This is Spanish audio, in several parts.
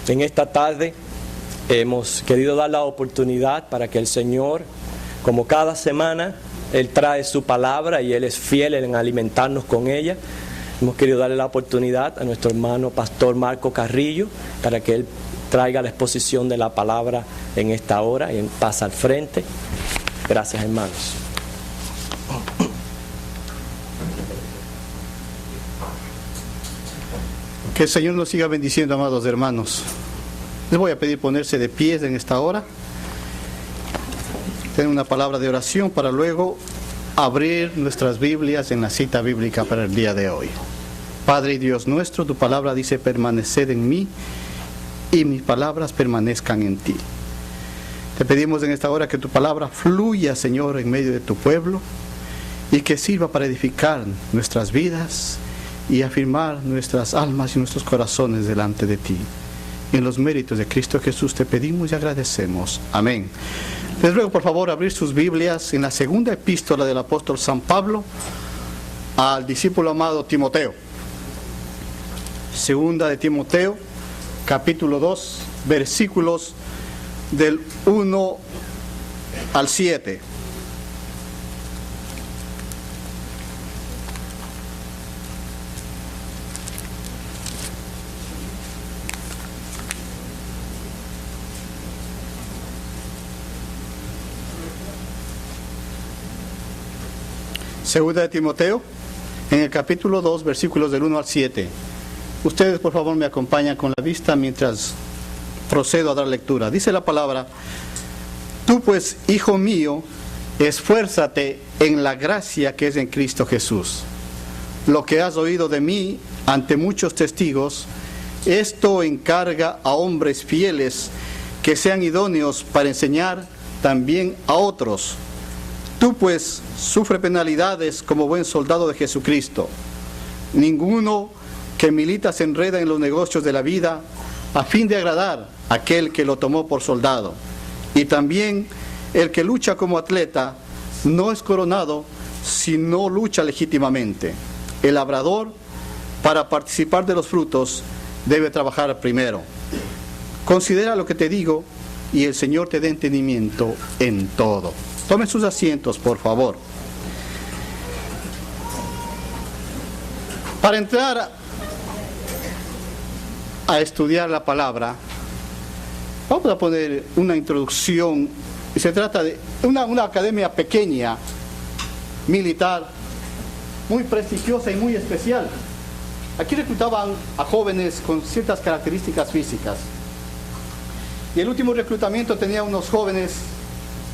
En esta tarde hemos querido dar la oportunidad para que el Señor, como cada semana, Él trae su palabra y Él es fiel en alimentarnos con ella. Hemos querido darle la oportunidad a nuestro hermano pastor Marco Carrillo para que Él traiga la exposición de la palabra en esta hora y pasa al frente. Gracias, hermanos. Que el Señor nos siga bendiciendo, amados hermanos. Les voy a pedir ponerse de pies en esta hora. Tener una palabra de oración para luego abrir nuestras Biblias en la cita bíblica para el día de hoy. Padre y Dios nuestro, tu palabra dice: permaneced en mí y mis palabras permanezcan en ti. Te pedimos en esta hora que tu palabra fluya, Señor, en medio de tu pueblo y que sirva para edificar nuestras vidas y afirmar nuestras almas y nuestros corazones delante de ti. En los méritos de Cristo Jesús te pedimos y agradecemos. Amén. Les ruego por favor abrir sus Biblias en la segunda epístola del apóstol San Pablo al discípulo amado Timoteo. Segunda de Timoteo, capítulo 2, versículos del 1 al 7. Segunda de Timoteo, en el capítulo 2, versículos del 1 al 7. Ustedes, por favor, me acompañan con la vista mientras procedo a dar lectura. Dice la palabra: tú pues, hijo mío, esfuérzate en la gracia que es en Cristo Jesús. Lo que has oído de mí ante muchos testigos, esto encarga a hombres fieles que sean idóneos para enseñar también a otros. Tú pues sufre penalidades como buen soldado de Jesucristo. Ninguno que milita se enreda en los negocios de la vida a fin de agradar a aquel que lo tomó por soldado. Y también el que lucha como atleta no es coronado si no lucha legítimamente. El labrador, para participar de los frutos, debe trabajar primero. Considera lo que te digo y el Señor te dé entendimiento en todo. Tomen sus asientos, por favor. Para entrar a estudiar la palabra, vamos a poner una introducción. Se trata de una academia pequeña, militar, muy prestigiosa y muy especial. Aquí reclutaban a jóvenes con ciertas características físicas. Y el último reclutamiento tenía unos jóvenes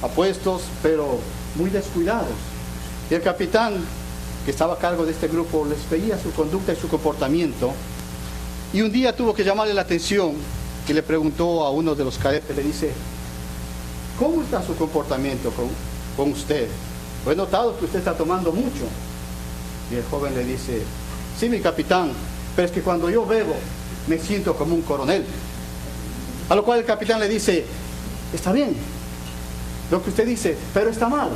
apuestos, pero muy descuidados. Y el capitán, que estaba a cargo de este grupo, les veía su conducta y su comportamiento. Y un día tuvo que llamarle la atención y le preguntó a uno de los cadetes, le dice: ¿cómo está su comportamiento con usted? He notado que usted está tomando mucho. Y el joven le dice: sí, mi capitán, pero es que cuando yo bebo me siento como un coronel. A lo cual el capitán le dice: está bien lo que usted dice, pero está mal,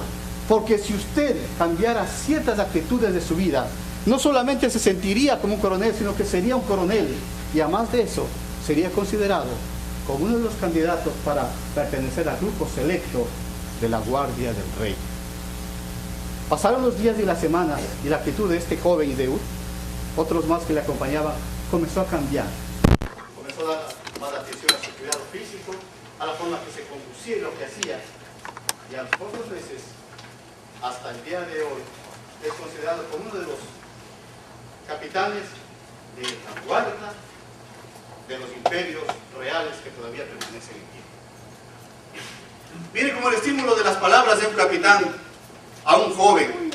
porque si usted cambiara ciertas actitudes de su vida, no solamente se sentiría como un coronel, sino que sería un coronel, y además de eso, sería considerado como uno de los candidatos para pertenecer al grupo selecto de la Guardia del Rey. Pasaron los días y las semanas, y la actitud de este joven y de otros más que le acompañaban comenzó a cambiar. Comenzó a dar más atención a su cuidado físico, a la forma que se conducía y lo que hacía. Y a los pocos meses, hasta el día de hoy, es considerado como uno de los capitanes de la guardia de los imperios reales que todavía permanecen en pie. Mire cómo el estímulo de las palabras de un capitán a un joven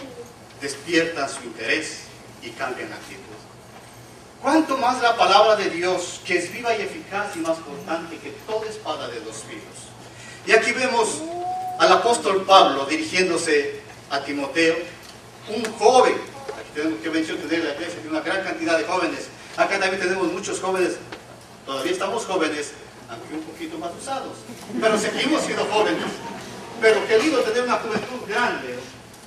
despierta su interés y cambia la actitud. ¿Cuánto más la palabra de Dios, que es viva y eficaz y más cortante que toda espada de dos filos? Y aquí vemos al apóstol Pablo dirigiéndose a Timoteo, un joven. Aquí tenemos que mencionar que la iglesia tiene una gran cantidad de jóvenes. Acá también tenemos muchos jóvenes. Todavía estamos jóvenes, aunque un poquito más usados, pero seguimos siendo jóvenes. Pero qué lindo tener una juventud grande,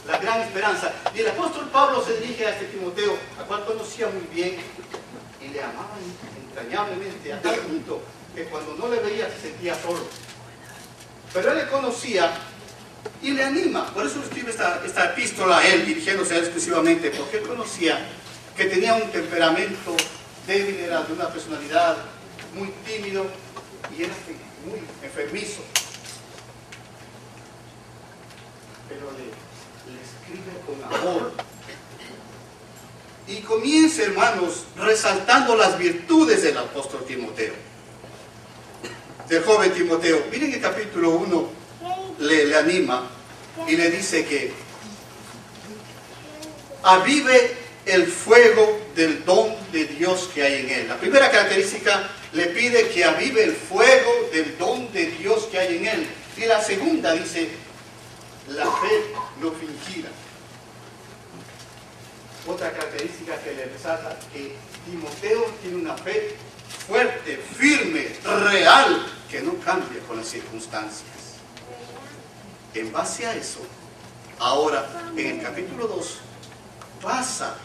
la gran esperanza. Y el apóstol Pablo se dirige a este Timoteo, a cual conocía muy bien, y le amaba entrañablemente, a tal punto que cuando no le veía se sentía solo. Pero él le conocía y le anima. Por eso escribe esta epístola a él, dirigiéndose a él exclusivamente, porque él conocía que tenía un temperamento débil, era de una personalidad muy tímido y era muy enfermizo. Pero le escribe con amor. Y comienza, hermanos, resaltando las virtudes del apóstol Timoteo, del joven Timoteo. Miren el capítulo 1, le anima y le dice que avive el fuego del don de Dios que hay en él. La primera característica, le pide que avive el fuego del don de Dios que hay en él. Y la segunda dice, la fe no fingida. Otra característica que le resalta, que Timoteo tiene una fe fuerte, firme, real, que no cambia con las circunstancias. En base a eso, ahora en el capítulo 2 pasa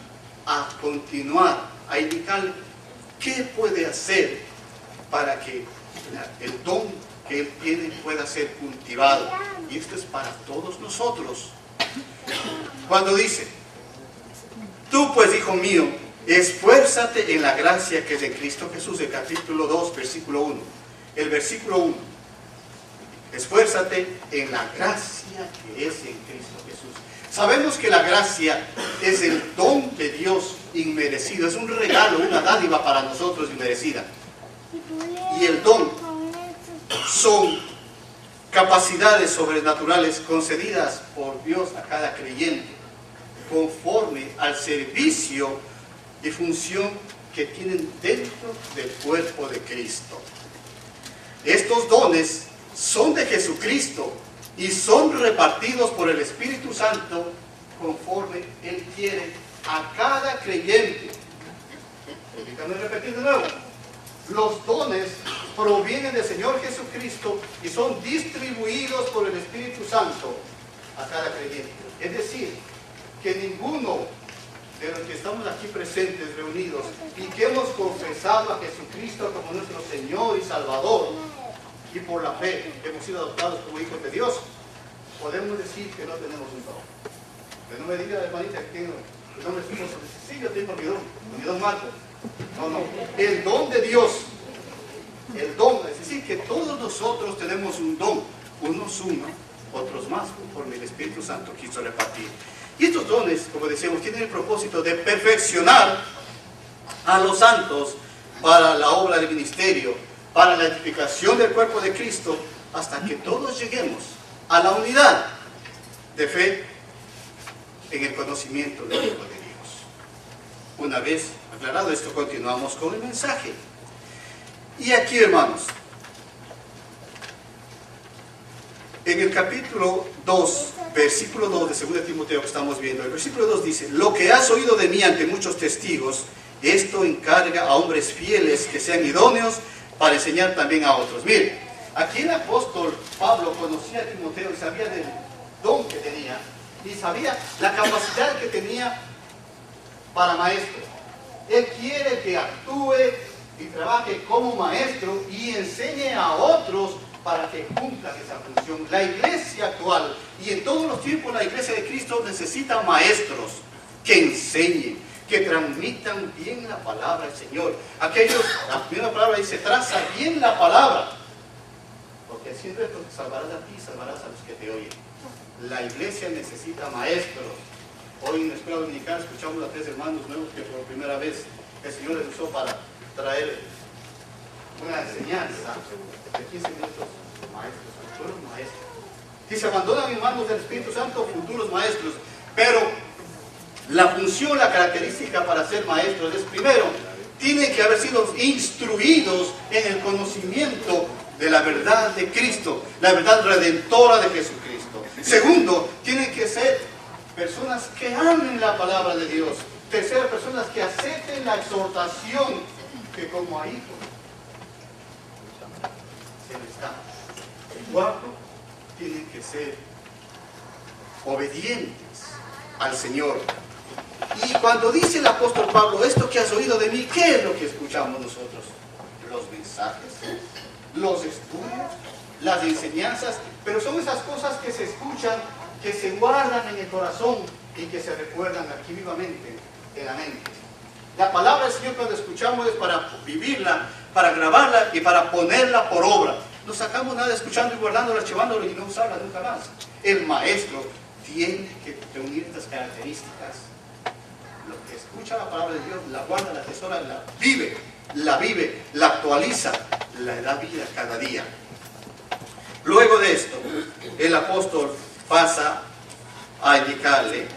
a continuar, a indicar qué puede hacer para que el don que él tiene pueda ser cultivado. Y esto es para todos nosotros. Cuando dice, tú pues, hijo mío, esfuérzate en la gracia que es de Cristo Jesús, el capítulo 2, versículo 1. El versículo 1. Esfuérzate en la gracia que es en Cristo Jesús. Sabemos que la gracia es el don de Dios inmerecido. Es un regalo, una dádiva para nosotros inmerecida. Y el don son capacidades sobrenaturales concedidas por Dios a cada creyente, conforme al servicio y función que tienen dentro del cuerpo de Cristo. Estos dones son de Jesucristo y son repartidos por el Espíritu Santo conforme Él quiere a cada creyente. Permítanme repetir de nuevo. Los dones provienen del Señor Jesucristo y son distribuidos por el Espíritu Santo a cada creyente. Es decir, que ninguno de los que estamos aquí presentes, reunidos, y que hemos confesado a Jesucristo como nuestro Señor y Salvador, y por la fe hemos sido adoptados como hijos de Dios, podemos decir que no tenemos un don. Que no me diga la hermanita que tengo el nombre de su esposo. Sí, yo tengo mi don Marco. No. El don de Dios, el don, es decir, que todos nosotros tenemos un don, unos uno, otros más, conforme el Espíritu Santo quiso repartir. Y estos dones, como decíamos, tienen el propósito de perfeccionar a los santos para la obra del ministerio, para la edificación del cuerpo de Cristo, hasta que todos lleguemos a la unidad de fe en el conocimiento del Hijo de Dios. Una vez aclarado esto, continuamos con el mensaje. Y aquí, hermanos, en el capítulo 2, versículo 2 de 2 Timoteo que estamos viendo, el versículo 2 dice, lo que has oído de mí ante muchos testigos, esto encarga a hombres fieles que sean idóneos para enseñar también a otros. Mire, aquí el apóstol Pablo conocía a Timoteo y sabía del don que tenía y sabía la capacidad que tenía para maestro. Él quiere que actúe y trabaje como maestro y enseñe a otros para que cumplan esa función. La iglesia actual y en todos los tiempos la iglesia de Cristo necesita maestros que enseñen, que transmitan bien la palabra del Señor. Aquellos, la primera palabra dice, traza bien la palabra, porque siempre esto te salvarás a ti y salvarás a los que te oyen. La iglesia necesita maestros. Hoy en la escuela dominical escuchamos a 3 hermanos nuevos que por primera vez el Señor les usó para traer una enseñanza de 15 minutos. Maestros, futuros maestros. Si se abandonan en manos del Espíritu Santo, futuros maestros. Pero la función, la característica para ser maestros es, primero, tienen que haber sido instruidos en el conocimiento de la verdad de Cristo, la verdad redentora de Jesucristo. Segundo, tienen que ser personas que amen la palabra de Dios. Tercero, personas que acepten la exhortación que como a hijos se les da. Cuarto, tienen que ser obedientes al Señor. Y cuando dice el apóstol Pablo, esto que has oído de mí, ¿qué es lo que escuchamos nosotros? Los mensajes, los estudios, las enseñanzas, pero son esas cosas que se escuchan, que se guardan en el corazón y que se recuerdan aquí vivamente en la mente. La palabra del Señor cuando escuchamos es para vivirla, para grabarla y para ponerla por obra. No sacamos nada escuchando y guardándola, archivándola y no usarla nunca más. El maestro tiene que reunir estas características. Lo que escucha la palabra de Dios, la guarda, la atesora, la vive, la actualiza, la da vida cada día. Luego de esto, el apóstol pasa a indicarle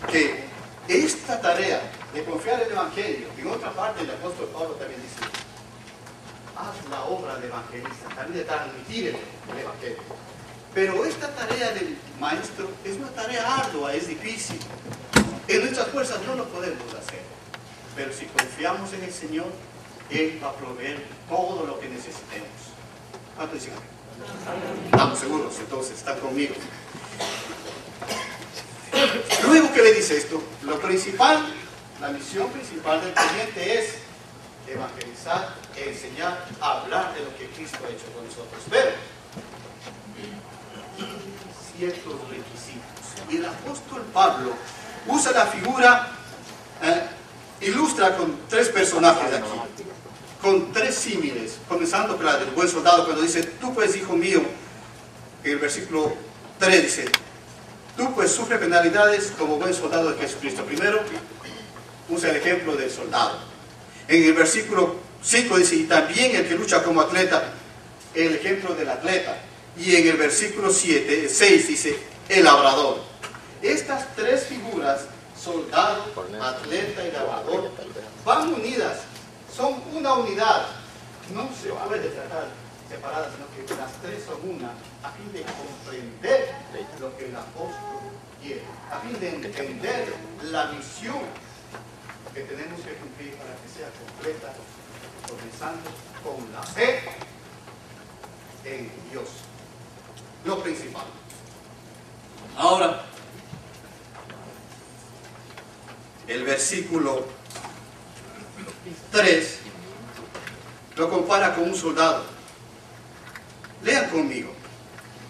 que esta tarea de confiar en el Evangelio, en otra parte el apóstol Pablo también dice, haz la obra de evangelista, también de transmitir el Evangelio. Pero esta tarea del maestro es una tarea ardua, es difícil. En nuestras fuerzas no lo podemos hacer. Pero si confiamos en el Señor, Él va a proveer todo lo que necesitemos. ¿Cuánto dicen? Estamos seguros, entonces, están conmigo. Luego que le dice esto, lo principal, la misión principal del creyente es evangelizar, enseñar, hablar de lo que Cristo ha hecho con nosotros. Pero ciertos requisitos. Y el apóstol Pablo usa la figura, ilustra con tres personajes aquí, con tres símiles, comenzando por la del buen soldado, cuando dice, tú pues, hijo mío, en el versículo 3 dice, tú pues sufre penalidades como buen soldado de Jesucristo. Primero, usa el ejemplo del soldado. En el versículo 5 dice, y también el que lucha como atleta, el ejemplo del atleta. Y en el versículo 6 dice, el labrador. Estas tres figuras, soldado, atleta y labrador, van unidas, son una unidad. No se puede tratar separadas, sino que las tres son una, a fin de comprender lo que el apóstol quiere, a fin de entender la misión que tenemos que cumplir para que sea completa, comenzando con la fe en Dios. Lo principal. Ahora, el versículo 3 lo compara con un soldado. Lean conmigo.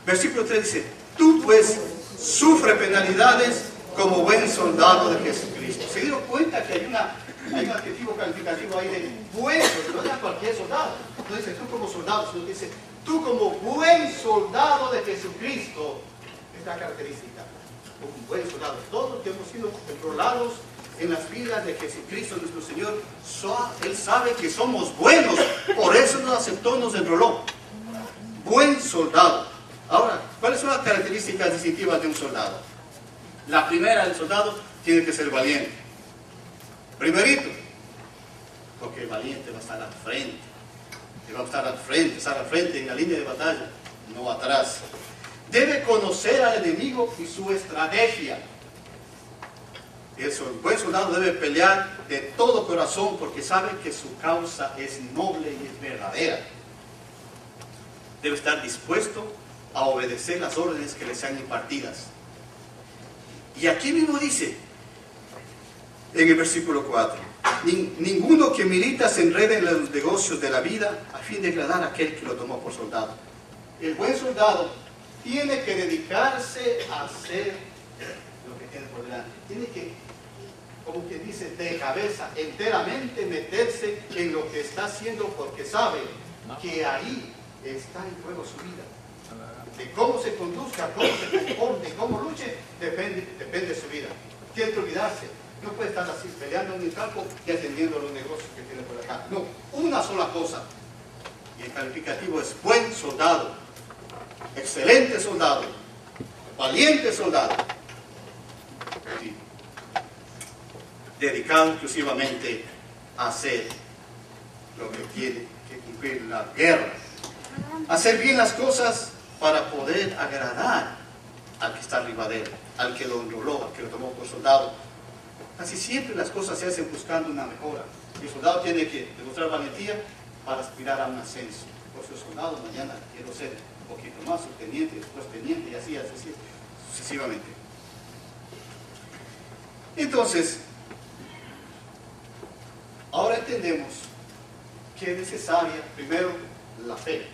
Versículo 3 dice, tú pues sufre penalidades como buen soldado de Jesucristo. ¿Se dieron cuenta que hay un adjetivo calificativo ahí de buen soldado? No es cualquier soldado. No dice tú como soldado, sino dice tú como buen soldado de Jesucristo. Esta característica, un buen soldado. Todos los que hemos sido enrolados en las vidas de Jesucristo nuestro Señor, Él sabe que somos buenos, por eso nos aceptó, nos enroló. Buen soldado. Ahora, ¿cuáles son las características distintivas de un soldado? La primera del soldado tiene que ser valiente. Primerito, porque el valiente va a estar al frente. Va a estar al frente en la línea de batalla, no atrás. Debe conocer al enemigo y su estrategia. El buen soldado debe pelear de todo corazón porque sabe que su causa es noble y es verdadera. Debe estar dispuesto a obedecer las órdenes que le sean impartidas. Y aquí mismo dice, en el versículo 4, ninguno que milita se enrede en los negocios de la vida a fin de agradar a aquel que lo tomó por soldado. El buen soldado tiene que dedicarse a hacer lo que tiene por delante. Tiene que, como que dice, de cabeza, enteramente meterse en lo que está haciendo porque sabe que ahí está en juego su vida. De cómo se conduzca, cómo se comporte, cómo luche, depende de su vida. Tiene que olvidarse. No puede estar así peleando en el campo y atendiendo los negocios que tiene por acá. No, una sola cosa. Y el calificativo es buen soldado, excelente soldado, valiente soldado. Sí. Dedicado exclusivamente a hacer lo que tiene que cumplir la guerra. Hacer bien las cosas para poder agradar al que está arriba de él, al que lo enroló, al que lo tomó por soldado. Casi siempre las cosas se hacen buscando una mejora. El soldado tiene que demostrar valentía para aspirar a un ascenso. Por ser soldado, mañana quiero ser un poquito más, subteniente, después teniente y así sucesivamente. Entonces, ahora entendemos que es necesaria, primero, la fe.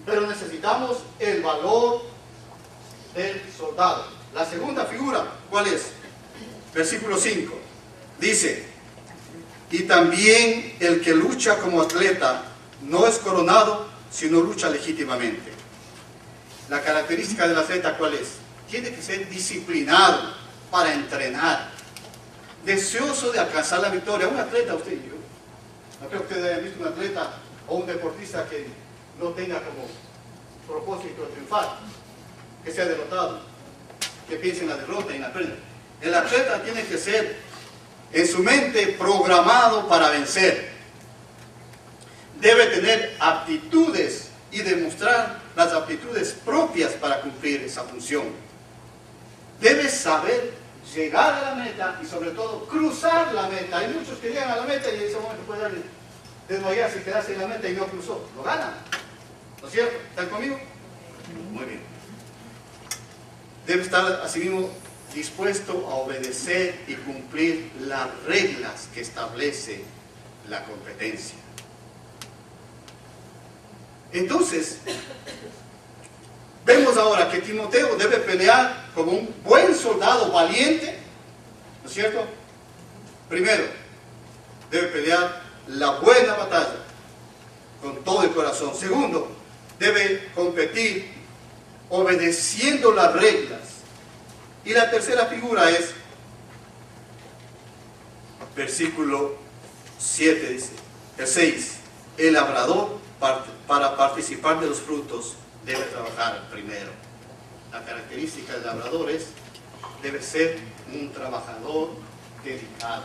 Pero necesitamos el valor del soldado. La segunda figura, ¿cuál es? Versículo 5. Dice, y también el que lucha como atleta no es coronado, sino lucha legítimamente. La característica del atleta, ¿cuál es? Tiene que ser disciplinado para entrenar, deseoso de alcanzar la victoria. Un atleta, usted y yo, no creo que usted haya visto un atleta o un deportista que no tenga como propósito triunfar, que sea derrotado, que piense en la derrota y en la pérdida. El atleta tiene que ser en su mente programado para vencer. Debe tener aptitudes y demostrar las aptitudes propias para cumplir esa función. Debe saber llegar a la meta y sobre todo cruzar la meta. Hay muchos que llegan a la meta y en ese momento pueden desmayarse y quedarse en la meta y no cruzó. Lo ganan. ¿No es cierto? ¿Están conmigo? Muy bien. Debe estar asimismo dispuesto a obedecer y cumplir las reglas que establece la competencia. Entonces, vemos ahora que Timoteo debe pelear como un buen soldado valiente, ¿no es cierto? Primero, debe pelear la buena batalla con todo el corazón. Segundo, debe competir obedeciendo las reglas. Y la tercera figura es, versículo 7 dice, el 6, el labrador para participar de los frutos debe trabajar primero. La característica del labrador es, debe ser un trabajador dedicado.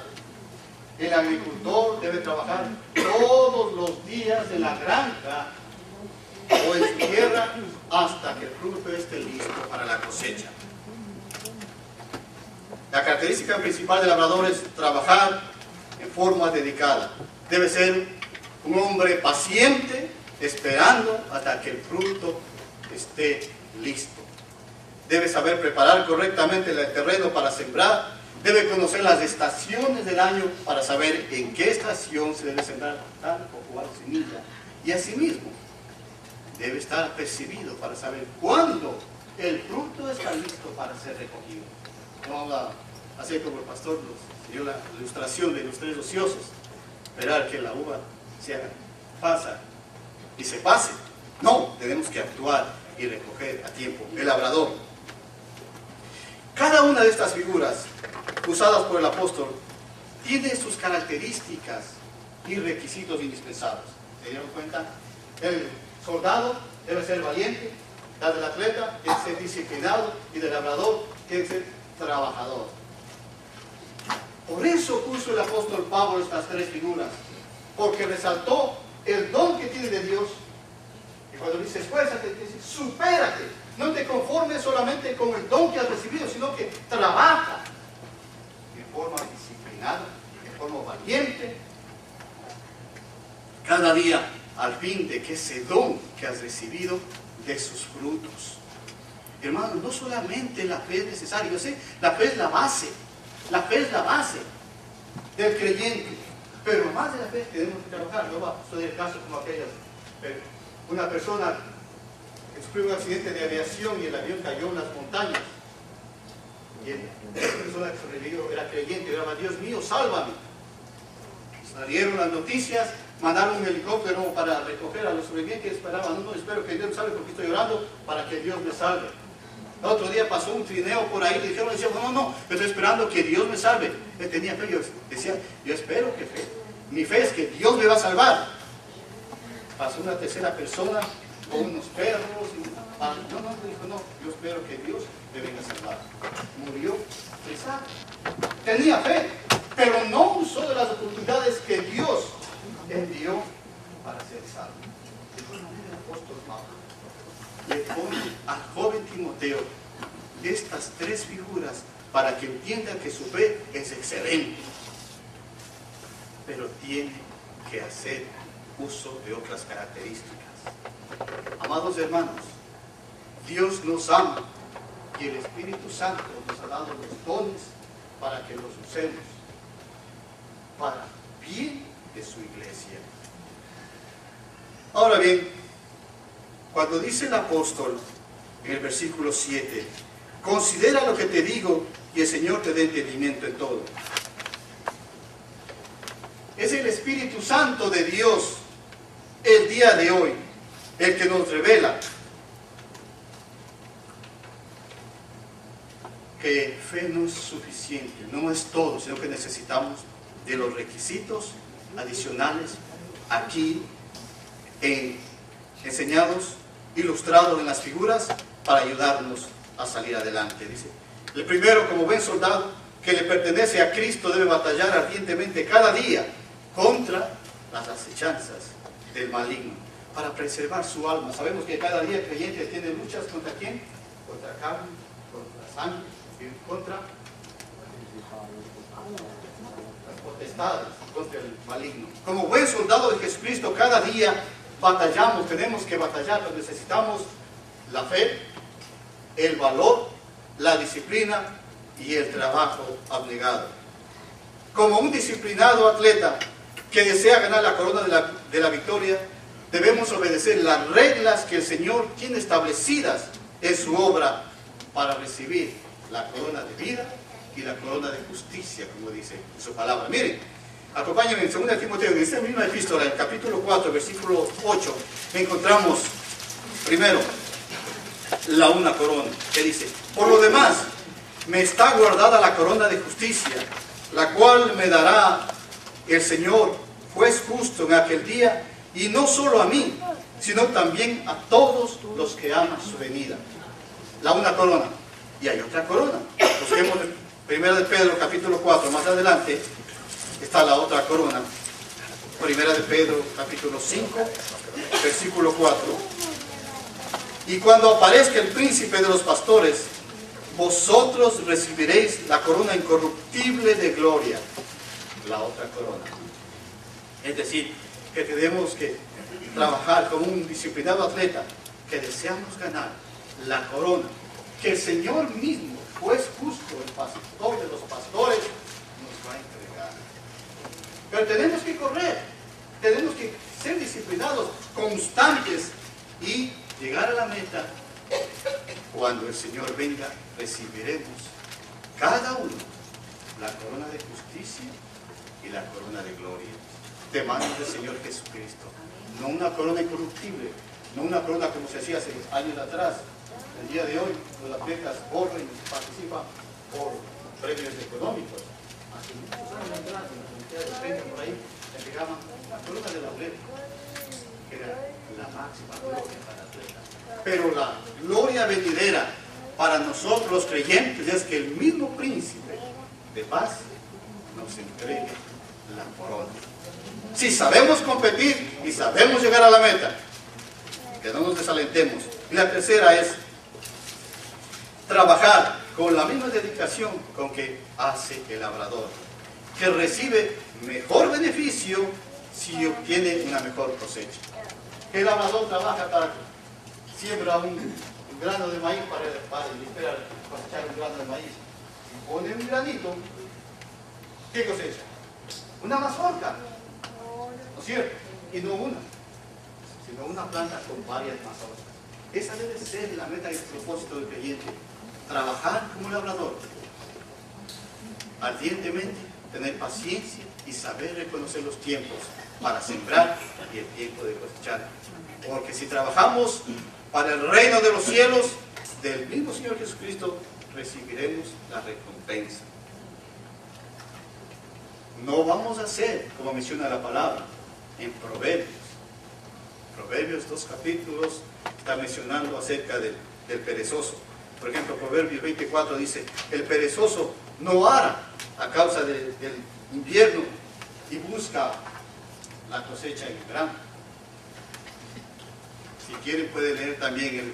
El agricultor debe trabajar todos los días en la granja o en su tierra hasta que el fruto esté listo para la cosecha. La característica principal del labrador es trabajar en forma dedicada. Debe ser un hombre paciente, esperando hasta que el fruto esté listo. Debe saber preparar correctamente el terreno para sembrar. Debe conocer las estaciones del año para saber en qué estación se debe sembrar tal o cual semilla. Y asimismo, debe estar apercibido para saber cuándo el fruto está listo para ser recogido. No habla así como el pastor nos dio la ilustración de los 3 ociosos. Esperar que la uva se haga, pasa y se pase. No, tenemos que actuar y recoger a tiempo. El labrador. Cada una de estas figuras usadas por el apóstol tiene sus características y requisitos indispensables. ¿Se dieron cuenta? El soldado debe ser valiente, la del atleta tiene que ser disciplinado y del labrador tiene que ser trabajador. Por eso puso el apóstol Pablo estas 3 figuras, porque resaltó el don que tiene de Dios. Y cuando dice esfuérzate, dice supérate, no te conformes solamente con el don que has recibido, sino que trabaja en forma disciplinada, en forma valiente, cada día al fin de que ese don que has recibido dé sus frutos. Hermanos, no solamente la fe es necesaria, yo sé, la fe es la base del creyente, pero más de la fe tenemos que trabajar. No va a suceder el caso como aquellas, una persona que sufrió un accidente de aviación y el avión cayó en las montañas, y esa persona que sobrevivió era creyente, oraba, Dios mío, sálvame. Salieron las noticias, mandaron un helicóptero para recoger a los sobrevivientes, esperaban, no, espero que Dios me salve porque estoy orando para que Dios me salve. El otro día pasó un trineo por ahí, le dijeron, no, yo estoy esperando que Dios me salve. Él tenía fe, yo decía, yo espero que fe. Mi fe es que Dios me va a salvar. Pasó una tercera persona con unos perros. No, yo espero que Dios me venga a salvar. Murió pesado. Tenía fe, pero no usó de las oportunidades que Dios envió para ser salvo. El apóstol Pablo le pone al joven Timoteo estas 3 figuras para que entienda que su fe es excelente, pero tiene que hacer uso de otras características. Amados hermanos, Dios nos ama y el Espíritu Santo nos ha dado los dones para que los usemos para bien de su iglesia. Ahora bien, cuando dice el apóstol en el versículo 7, considera lo que te digo y el Señor te dé entendimiento en todo. Es el Espíritu Santo de Dios el día de hoy el que nos revela que fe no es suficiente, no es todo, sino que necesitamos de los requisitos adicionales aquí enseñados, ilustrados en las figuras para ayudarnos a salir adelante. Dice, el primero, como buen soldado que le pertenece a Cristo, debe batallar ardientemente cada día contra las acechanzas del maligno para preservar su alma. Sabemos que cada día el creyente tiene luchas contra ¿quién? Contra carne, contra sangre y contra las potestades, contra el maligno. Como buen soldado de Jesucristo, cada día batallamos, tenemos que batallar, pero necesitamos la fe, el valor, la disciplina y el trabajo abnegado. Como un disciplinado atleta que desea ganar la corona de la victoria, debemos obedecer las reglas que el Señor tiene establecidas en su obra para recibir la corona de vida y la corona de justicia, como dice en su palabra. Miren, acompáñenme en 2 Timoteo, en esta misma epístola, en el capítulo 4, versículo 8, encontramos primero una corona, que dice, por lo demás, me está guardada la corona de justicia, la cual me dará el Señor, juez justo en aquel día, y no solo a mí, sino también a todos los que aman su venida. Una corona. Y hay otra corona. Busquemos Primera de Pedro, capítulo 4, más adelante está la otra corona. Primera de Pedro, capítulo 5, versículo 4. Y cuando aparezca el príncipe de los pastores, vosotros recibiréis la corona incorruptible de gloria. La otra corona. Es decir, que tenemos que trabajar como un disciplinado atleta, que deseamos ganar la corona, que el Señor mismo, juez justo, el pastor de los pastores, nos va a entregar. Pero tenemos que correr, tenemos que ser disciplinados, constantes y llegar a la meta. Cuando el Señor venga, recibiremos cada uno la corona de justicia y la corona de gloria de manos del Señor Jesucristo. No una corona incorruptible, no una corona como se hacía hace años atrás. El día de hoy los atletas corren y participan por premios económicos. Hace muchos años atrás, en la Olimpiada de Premios por ahí, se llamaban la corona del atleta, que era la máxima gloria para el atleta. Pero la gloria venidera para nosotros los creyentes es que el mismo príncipe de paz nos entregue la corona. Si sabemos competir y sabemos llegar a la meta, que no nos desalentemos. Y la tercera es trabajar con la misma dedicación con que hace el labrador, que recibe mejor beneficio si obtiene una mejor cosecha. El labrador trabaja para siembra un grano de maíz para esperar cosechar un grano de maíz. Y pone un granito, ¿qué cosecha? Una mazorca, ¿no es cierto? Y no una, sino una planta con varias mazorcas. Esa debe ser la meta y el propósito del creyente. Trabajar como labrador, ardientemente, tener paciencia y saber reconocer los tiempos para sembrar y el tiempo de cosechar. Porque si trabajamos para el reino de los cielos, del mismo Señor Jesucristo, recibiremos la recompensa. No vamos a hacer, como menciona la palabra, en Proverbios. Proverbios 2 capítulos está mencionando acerca del perezoso. Por ejemplo, Proverbios 24 dice, el perezoso no ara a causa del invierno y busca la cosecha en el verano. Si quieren pueden leer también el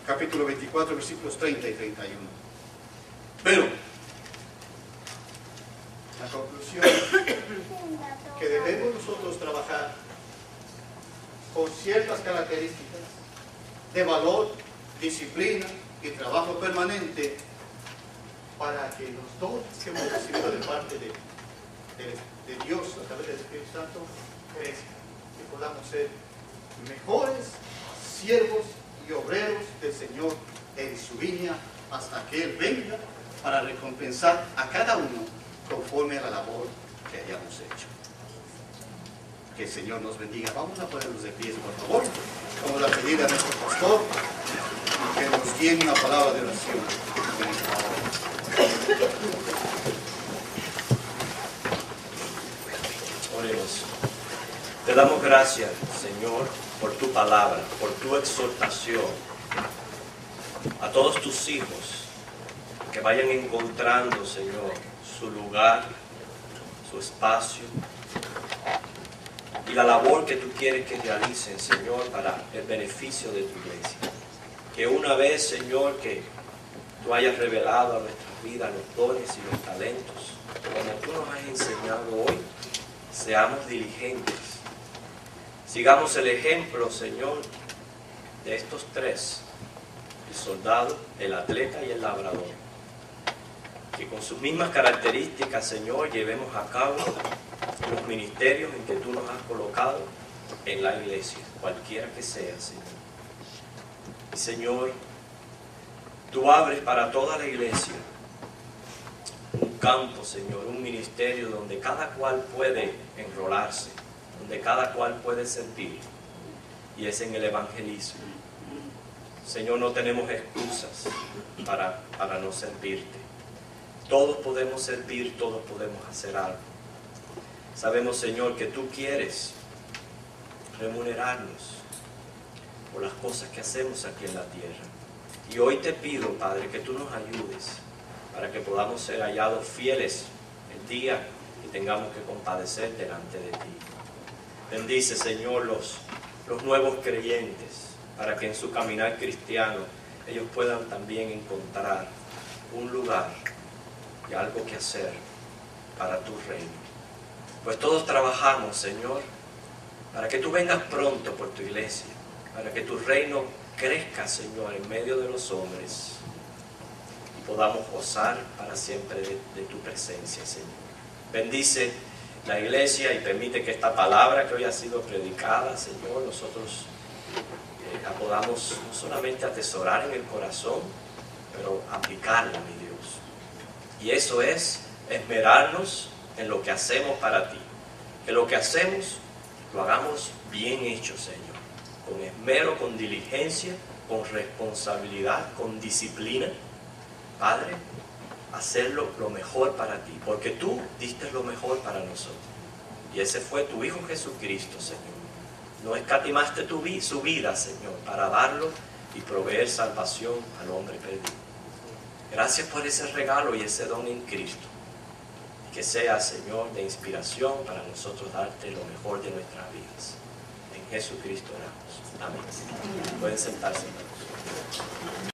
capítulo 24, versículos 30 y 31. Pero la conclusión es que debemos nosotros trabajar con ciertas características de valor, disciplina y trabajo permanente para que los dones que hemos recibido de parte de Dios a través del Espíritu Santo crezcan, que podamos ser mejores siervos y obreros del Señor en su viña hasta que Él venga para recompensar a cada uno conforme a la labor que hayamos hecho. Que el Señor nos bendiga. Vamos a ponernos de pies, por favor. Vamos a pedir a nuestro pastor que nos tiene una palabra de oración. Oremos. Te damos gracias, Señor, por tu palabra, por tu exhortación a todos tus hijos, que vayan encontrando, Señor, su lugar, su espacio y la labor que tú quieres que realicen, Señor, para el beneficio de tu iglesia. Que una vez, Señor, que tú hayas revelado a nuestras vidas los dones y los talentos, como tú nos has enseñado hoy, seamos diligentes. Sigamos el ejemplo, Señor, de estos tres, el soldado, el atleta y el labrador. Que con sus mismas características, Señor, llevemos a cabo los ministerios en que tú nos has colocado en la iglesia, cualquiera que sea, Señor. Y Señor, tú abres para toda la iglesia un campo, Señor, un ministerio donde cada cual puede enrolarse, donde cada cual puede servir, y es en el evangelismo. Señor, no tenemos excusas para no servirte. Todos podemos servir, todos podemos hacer algo. Sabemos, Señor, que tú quieres remunerarnos por las cosas que hacemos aquí en la tierra. Y hoy te pido, Padre, que tú nos ayudes para que podamos ser hallados fieles el día que tengamos que compadecer delante de ti. Bendice, Señor, los nuevos creyentes, para que en su caminar cristiano ellos puedan también encontrar un lugar y algo que hacer para tu reino. Pues todos trabajamos, Señor, para que tú vengas pronto por tu iglesia, para que tu reino crezca, Señor, en medio de los hombres y podamos gozar para siempre de tu presencia, Señor. Bendice la iglesia y permite que esta palabra que hoy ha sido predicada, Señor, nosotros la podamos no solamente atesorar en el corazón, pero aplicarla, mi Dios. Y eso es esmerarnos en lo que hacemos para ti. Que lo que hacemos lo hagamos bien hecho, Señor. Con esmero, con diligencia, con responsabilidad, con disciplina. Padre, hacerlo lo mejor para ti, porque tú diste lo mejor para nosotros. Y ese fue tu Hijo Jesucristo, Señor. No escatimaste su vida, Señor, para darlo y proveer salvación al hombre perdido. Gracias por ese regalo y ese don en Cristo. Y que sea, Señor, de inspiración para nosotros darte lo mejor de nuestras vidas. En Jesucristo oramos. Amén. Pueden sentarse, hermanos.